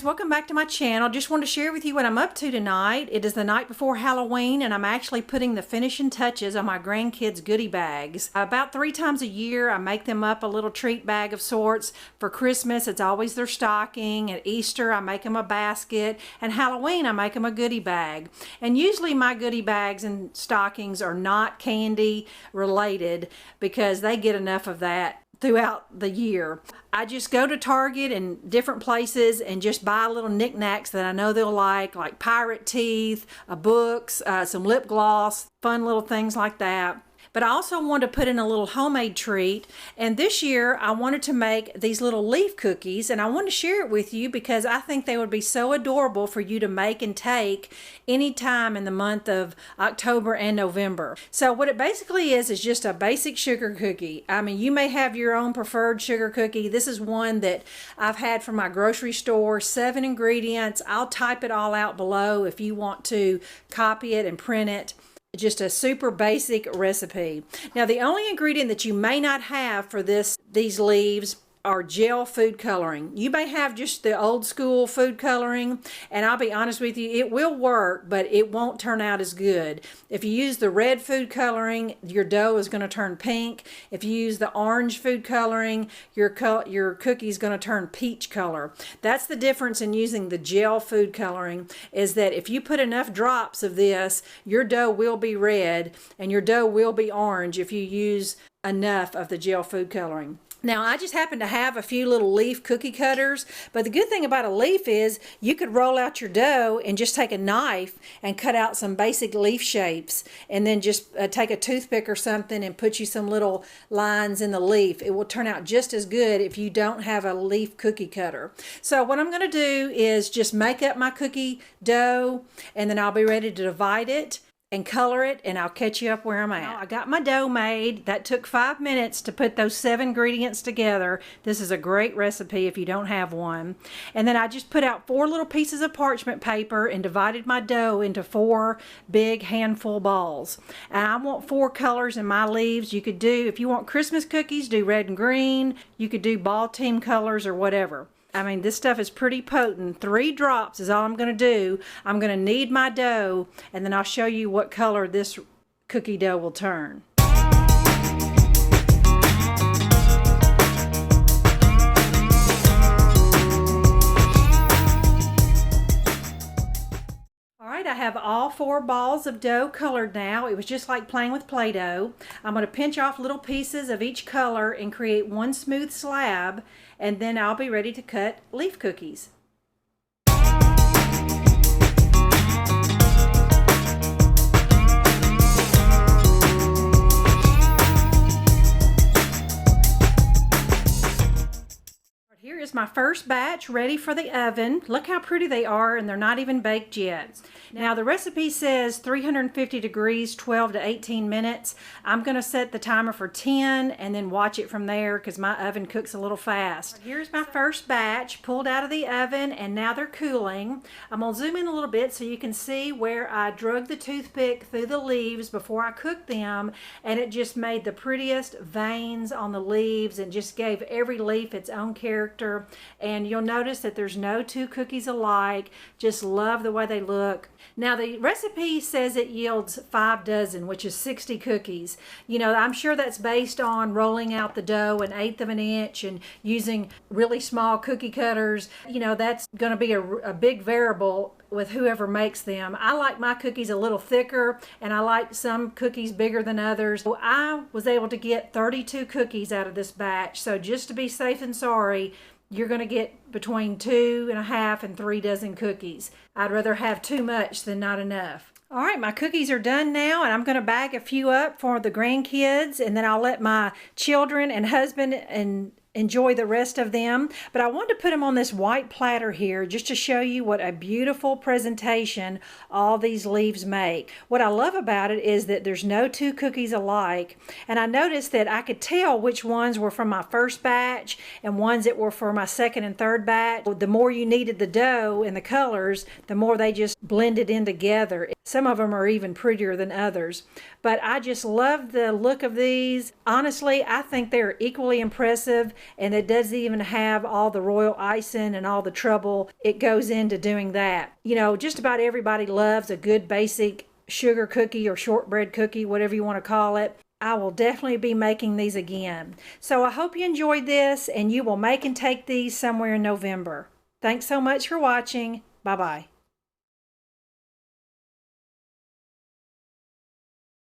friends, welcome back to my channel. Just wanted to share with you what I'm up to tonight. It is the night before Halloween and I'm actually putting the finishing touches on my grandkids' goodie bags. About 3 times a year I make them up a little treat bag of sorts. For Christmas it's always their stocking, at Easter I make them a basket, and Halloween I make them a goodie bag. And usually my goodie bags and stockings are not candy related because they get enough of that throughout the year. I just go to Target and different places and just buy little knickknacks that I know they'll like pirate teeth, books, some lip gloss, fun little things like that. But I also wanted to put in a little homemade treat, and this year I wanted to make these little leaf cookies, and I wanted to share it with you because I think they would be so adorable for you to make and take anytime in the month of October and November. So what it basically is just a basic sugar cookie. I mean, you may have your own preferred sugar cookie. This is one that I've had from my grocery store, 7 ingredients. I'll type it all out below if you want to copy it and print it. Just a super basic recipe. Now the only ingredient that you may not have for these leaves are gel food coloring. You may have just the old school food coloring, and I'll be honest with you, it will work, but it won't turn out as good. If you use the red food coloring, your dough is going to turn pink. If you use the orange food coloring, your cookie is going to turn peach color. That's the difference in using the gel food coloring, is that if you put enough drops of this, your dough will be red and your dough will be orange if you use enough of the gel food coloring. Now, I just happen to have a few little leaf cookie cutters, but the good thing about a leaf is you could roll out your dough and just take a knife and cut out some basic leaf shapes, and then just take a toothpick or something and put you some little lines in the leaf. It will turn out just as good if you don't have a leaf cookie cutter. So what I'm going to do is just make up my cookie dough, and then I'll be ready to divide it and color it, and I'll catch you up where I'm at. I got my dough made. That took 5 minutes to put those 7 ingredients together. This is a great recipe if you don't have one. And then I just put out 4 little pieces of parchment paper and divided my dough into 4 big handful balls. And I want 4 colors in my leaves. You could do, if you want Christmas cookies, do red and green. You could do ball team colors or whatever. I mean, this stuff is pretty potent. 3 drops is all I'm going to do. I'm going to knead my dough, and then I'll show you what color this cookie dough will turn. I have all 4 balls of dough colored now. It was just like playing with Play-Doh. I'm going to pinch off little pieces of each color and create one smooth slab, and then I'll be ready to cut leaf cookies. Here is my first batch ready for the oven. Look how pretty they are, and they're not even baked yet. Now the recipe says 350 degrees, 12 to 18 minutes. I'm going to set the timer for 10 and then watch it from there because my oven cooks a little fast. Here's my first batch pulled out of the oven, and now they're cooling. I'm going to zoom in a little bit so you can see where I drug the toothpick through the leaves before I cooked them, and it just made the prettiest veins on the leaves and just gave every leaf its own character. And you'll notice that there's no 2 cookies alike. Just love the way they look. Now the recipe says it yields 5 dozen, which is 60 cookies. You know, I'm sure that's based on rolling out the dough 1/8 of an inch and using really small cookie cutters. You know, that's going to be a big variable with whoever makes them. I like my cookies a little thicker, and I like some cookies bigger than others. So I was able to get 32 cookies out of this batch. So just to be safe and sorry, you're going to get between 2.5 and 3 dozen cookies. I'd rather have too much than not enough. All right, my cookies are done now, and I'm going to bag a few up for the grandkids, and then I'll let my children and husband and enjoy the rest of them. But I wanted to put them on this white platter here just to show you what a beautiful presentation all these leaves make. What I love about it is that there's no 2 cookies alike, and I noticed that I could tell which ones were from my first batch and ones that were for my second and third batch. The more you kneaded the dough and the colors, the more they just blended in together. Some of them are even prettier than others. But I just love the look of these. Honestly, I think they're equally impressive, and it doesn't even have all the royal icing and all the trouble it goes into doing that. You know, just about everybody loves a good basic sugar cookie or shortbread cookie, whatever you want to call it. I will definitely be making these again. So I hope you enjoyed this, and you will make and take these somewhere in November. Thanks so much for watching. Bye-bye.